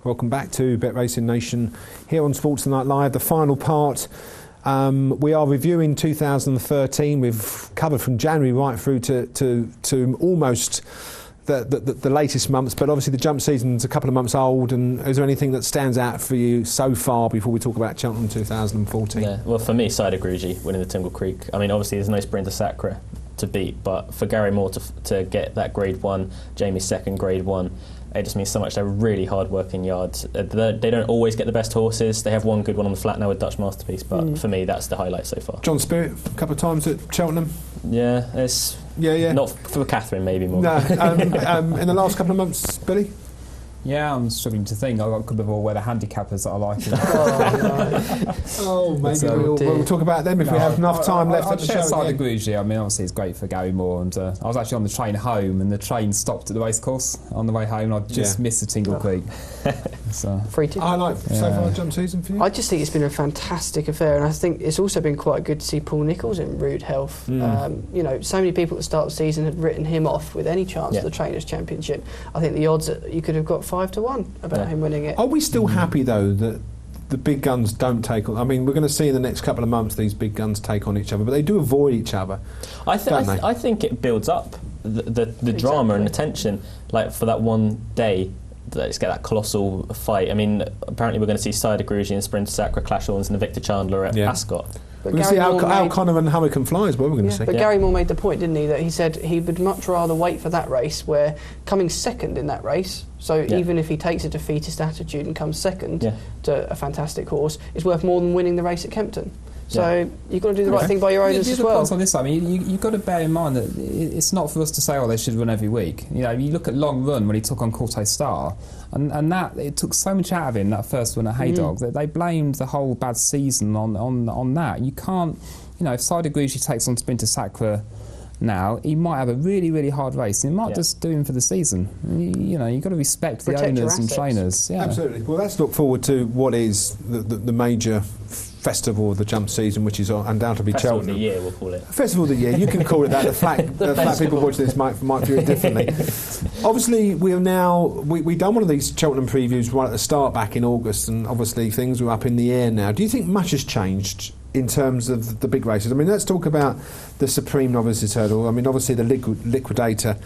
Welcome back to BetRacingNation here on Sports Tonight Live, the final part. We are reviewing 2013. We've covered from January right through to almost the latest months, but obviously the jump season's a couple of months old. And is there anything that stands out for you so far before we talk about Cheltenham 2014? Yeah, well, for me, Cider Grugy winning the Tingle Creek. I mean, obviously there's no Sprinter Sacre to beat, but for Gary Moore to get that Grade 1, Jamie's second Grade 1, it just means so much. They're really hard-working yards. They don't always get the best horses. They have one good one on the flat now with Dutch Masterpiece, but for me, that's the highlight so far. John Spirit, a couple of times at Cheltenham. Yeah, it's not for Catherine, maybe more. No, in the last couple of months, Billy? Yeah, I'm struggling to think. I've got a couple of all-weather handicappers that I like. Maybe we'll talk about them if we have enough time left at the show. Cider Grugy, I mean, obviously it's great for Gary Moore, and I was actually on the train home, and the train stopped at the racecourse on the way home, and I just missed the Tingle Creek. So. Free ticket. I like so far jump season for you. I just think it's been a fantastic affair, and I think it's also been quite good to see Paul Nicholls in rude health. You know, so many people at the start of the season had written him off with any chance of the Trainers' Championship. I think the odds you could have got 5-1 about him winning it. Are we still happy though that the big guns don't take on? I mean, we're going to see in the next couple of months these big guns take on each other, but they do avoid each other. I think it builds up the drama and the tension. Like for that one day, let's get that colossal fight. I mean, apparently we're going to see Cider Grugy and Sprinter Sacre clash on and Victor Chandler at Ascot. We're going to see how Connor and Hurricane fly as well. We're going to see. But Gary Moore made the point, didn't he, that he said he would much rather wait for that race where coming second in that race, so even if he takes a defeatist attitude and comes second to a fantastic horse, is worth more than winning the race at Kempton. So you've got to do the right thing by your owners as well. On this, I mean, you've got to bear in mind that it's not for us to say, they should run every week. You know, you look at Long Run when he took on Corte Star, and that it took so much out of him, that first one at Haydog, that they blamed the whole bad season on that. You can't, you know, if Cider Grugy takes on Sprinter Sacre now, he might have a really, really hard race. And he might just do him for the season. You know, you've got to respect the owners and trainers. Yeah. Absolutely. Well, let's look forward to what is the major festival of the jump season, which is undoubtedly Festival Cheltenham. of the year, we'll call it. Festival of the year, you can call it that. The flat people watch this might view it differently. Obviously, we have now we done one of these Cheltenham previews right at the start back in August, and obviously things are up in the air now. Do you think much has changed in terms of the big races? I mean, let's talk about the Supreme Novices Hurdle. I mean, obviously the Liquidator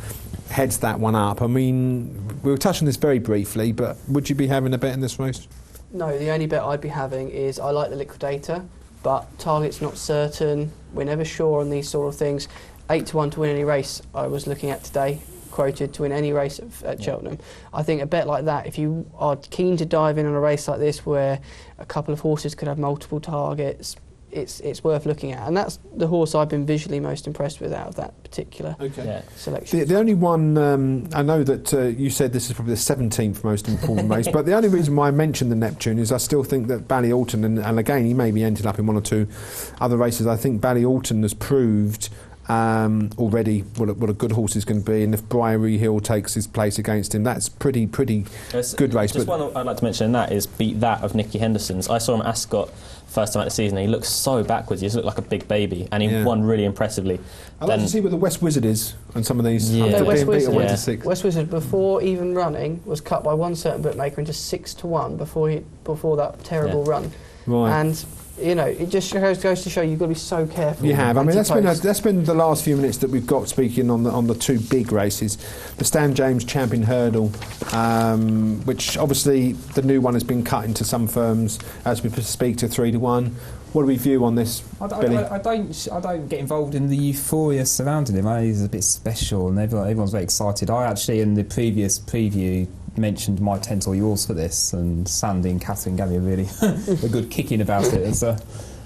heads that one up. I mean, we were touching this very briefly, but would you be having a bet in this race? No, the only bet I'd be having is I like the Liquidator, but target's not certain. We're never sure on these sort of things. 8-1 to win any race, I was looking at today, quoted to win any race at Cheltenham. I think a bet like that, if you are keen to dive in on a race like this where a couple of horses could have multiple targets, it's worth looking at, and that's the horse I've been visually most impressed with out of that particular selection. The only one, I know that you said this is probably the 17th most important race, but the only reason why I mentioned the Neptune is I still think that Ballyalton, and again he maybe ended up in one or two other races, I think Ballyalton has proved already what a good horse is going to be, and if Briery Hill takes his place against him, that's pretty good race. Just one I'd like to mention in that is beat that of Nicky Henderson's. I saw him at Ascot first time at the season, and he looks so backwards. He just looked like a big baby, and he won really impressively. I'd like to see where the West Wizard is on some of these. West Wizard, before even running, was cut by one certain bookmaker into 6-1 before that terrible run. Right. And you know, it just goes to show you've got to be so careful. You have. I mean, that's been the last few minutes that we've got speaking on the two big races, the Stan James Champion Hurdle, which obviously the new one has been cut into some firms as we speak to 3-1. What do we view on this, Billy? I don't get involved in the euphoria surrounding him. He's a bit special, and everyone's very excited. I actually, in the previous preview, mentioned my 10 or yours for this, and Sandy and Catherine gave me a really a good kicking about it. It's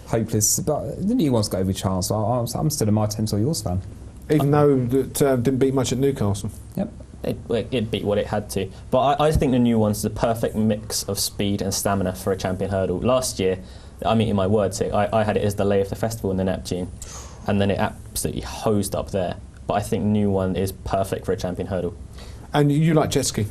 hopeless, but the new one's got every chance. I'm still a my 10 or yours fan, even though it didn't beat much at Newcastle. Yep. It beat what it had to, but I think the new one's the perfect mix of speed and stamina for a champion hurdle. Last year, I'm eating my words here, I had it as the lay of the festival in the Neptune, and then it absolutely hosed up there. But I think new one is perfect for a champion hurdle. And you like jet ski?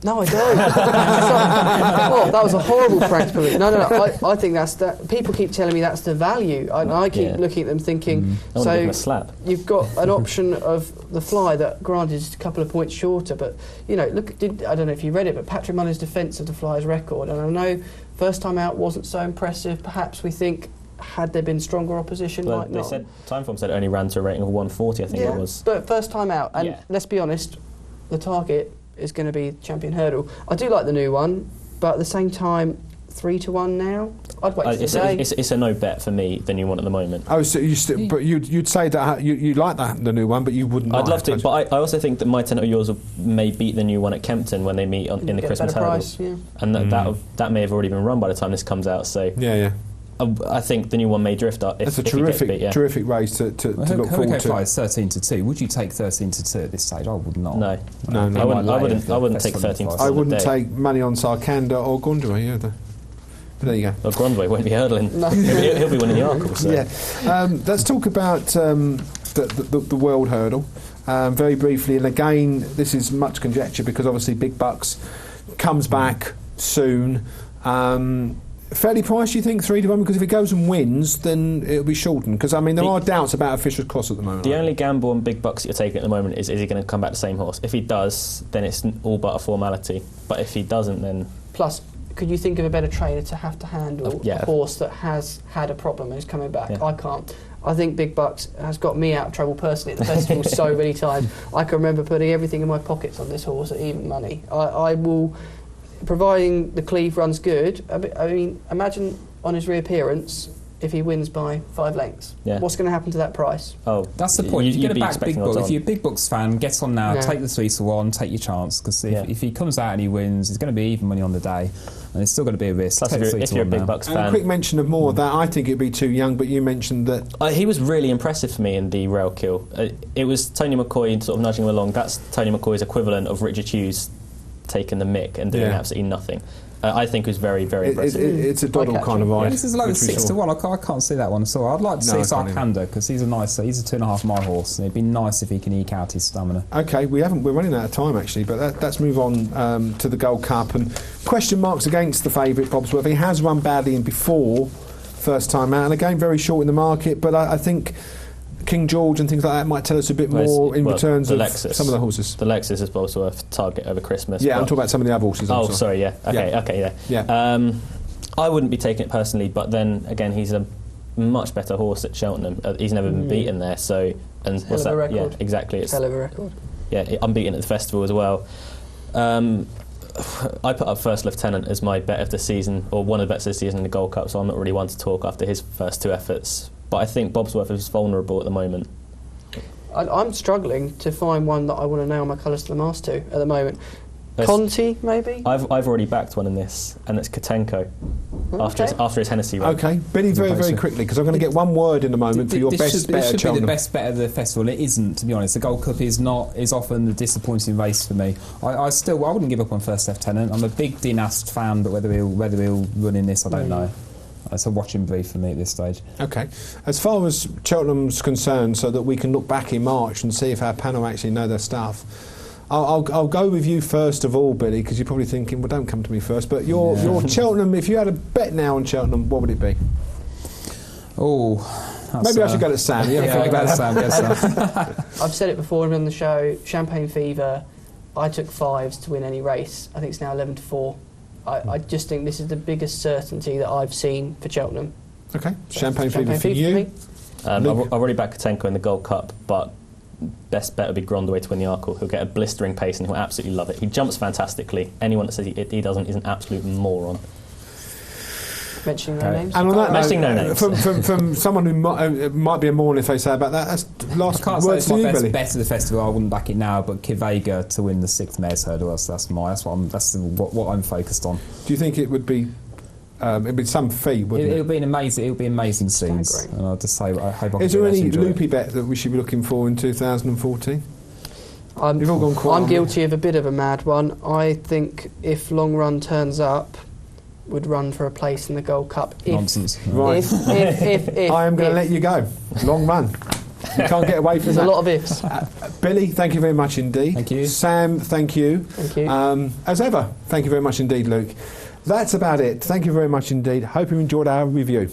No, I don't. Oh, that was a horrible prank. No. I think that's that. People keep telling me that's the value, and I keep looking at them thinking. I want to give him a slap. You've got an option of the fly that, granted, is a couple of points shorter, but look. I don't know if you read it, but Patrick Mullen's defence of the fly's record, and I know first time out wasn't so impressive. Perhaps we think, had there been stronger opposition, Well, might they not. said Timeform said it only ran to a rating of 140. I think it was. But first time out, and let's be honest, the target is going to be Champion Hurdle. I do like the new one, but at the same time, 3-1 now. I'd wait for the day. It's a no bet for me, the new one at the moment. Oh, so but you'd say that you like the new one, but you wouldn't. I'd love to, but I also think that my 10 or yours may beat the new one at Kempton when they meet in the Christmas Hurdle, and that may have already been run by the time this comes out. So yeah. I think the new one may drift up. That's a terrific race to look forward to. Is 13-2. Would you take 13-2 at this stage? I would not. No. I wouldn't take 13-2. I wouldn't take money on Sarkanda or Gundry either. But there you go. Well, Grondway won't be hurdling. No. he'll be winning the Arkle. So. Yeah. Let's talk about the World Hurdle very briefly. And again, this is much conjecture because obviously Big Bucks comes back soon. Fairly priced, you think, 3-1? Because if he goes and wins, then it'll be shortened. Because, I mean, there are doubts about Fisher's Cross at the moment. The only gamble on Big Bucks that you're taking at the moment is he going to come back the same horse? If he does, then it's all but a formality. But if he doesn't, then... Plus, could you think of a better trainer to have to handle a horse that has had a problem and is coming back? Yeah. I can't. I think Big Bucks has got me out of trouble personally at the festival so many times. I can remember putting everything in my pockets on this horse at even money. I will... Providing the cleave runs good, I mean, imagine on his reappearance if he wins by 5 lengths. Yeah. What's going to happen to that price? Oh, that's the point. If you get a back Big Bucks, if you're a Big Bucks fan, get on now, take the 3-1, take your chance. Because if he comes out and he wins, it's going to be even money on the day, and it's still going to be a risk. Plus, if you're a Big Bucks fan, a quick mention of more of that. I think it'd be too young, but you mentioned that he was really impressive for me in the rail kill. It was Tony McCoy sort of nudging him along. That's Tony McCoy's equivalent of Richard Hughes taking the mick and doing absolutely nothing. I think it was very, very impressive. It's a doddle kind of ride. This is like a 6-1. I can't see that one at all. I'd like to see Sarkanda because he's a 2.5 mile horse, and it'd be nice if he can eke out his stamina. Okay, we're running out of time actually, but let's move on to the Gold Cup and question marks against the favourite Bobsworth. He has run badly in before, first time out, and again very short in the market. But I think King George and things like that might tell us a bit more in returns of Lexus, some of the horses. The Lexus is Bobsworth target over Christmas. Yeah, I'm talking about some of the other horses. Sorry, yeah. Okay, yeah. I wouldn't be taking it personally, but then again, he's a much better horse at Cheltenham. He's never been beaten there, so what's that? Record. Yeah, exactly. It's hell of a record. Yeah, unbeaten at the festival as well. I put up First Lieutenant as my bet of the season, or one of the bets of the season in the Gold Cup, so I'm not really one to talk after his first 2 efforts. But I think Bobsworth is vulnerable at the moment. I'm struggling to find one that I want to nail my colours to the mast to at the moment. Conti, maybe? I've already backed one in this, and it's Katenko after his Hennessy run. Okay, Benny, very quickly, because I'm going to get one word in a moment for your best bet. This should be the best bet of the festival. It isn't, to be honest. The Gold Cup is often the disappointing race for me. I wouldn't give up on First Lieutenant. I'm a big Dinast fan, but whether he'll run in this, I don't know. It's a watching brief for me at this stage. Okay. As far as Cheltenham's concerned, so that we can look back in March and see if our panel actually know their stuff, I'll go with you first of all, Billy, because you're probably thinking, well, don't come to me first. But your Cheltenham, if you had a bet now on Cheltenham, what would it be? Oh, maybe I should go to Sam. Sam. I've said it before on the show. Champagne Fever. I took 5s to win any race. I think it's now 11-4. I just think this is the biggest certainty that I've seen for Cheltenham. Okay, Champagne Fever for you. I've already backed Katenko in the Gold Cup, but best bet would be Grondway to win the Arkle. He'll get a blistering pace and he'll absolutely love it. He jumps fantastically. Anyone that says he doesn't is an absolute moron. Mentioning no names. And on that mentioning no names. From someone who might be a moron if they say about that, that's last words to you, Billy. Bet of the festival. I wouldn't back it now, but Kivega to win the 6th Mares Hurdle. That's what I'm focused on. Do you think it would be? It'd be some fee, wouldn't it? It'll be amazing scenes. And I'll just say, I hope. Is there any loopy bet that we should be looking for in 2014? You've all gone quiet. I'm guilty of a bit of a mad one. I think if Long Run turns up, would run for a place in the Gold Cup. Nonsense. Right. If I am going to let you go. Long Run. You can't get away from There's that. a lot of ifs. Billy, thank you very much indeed. Thank you. Sam, thank you. Thank you. As ever, thank you very much indeed, Luke. That's about it. Thank you very much indeed. Hope you enjoyed our review.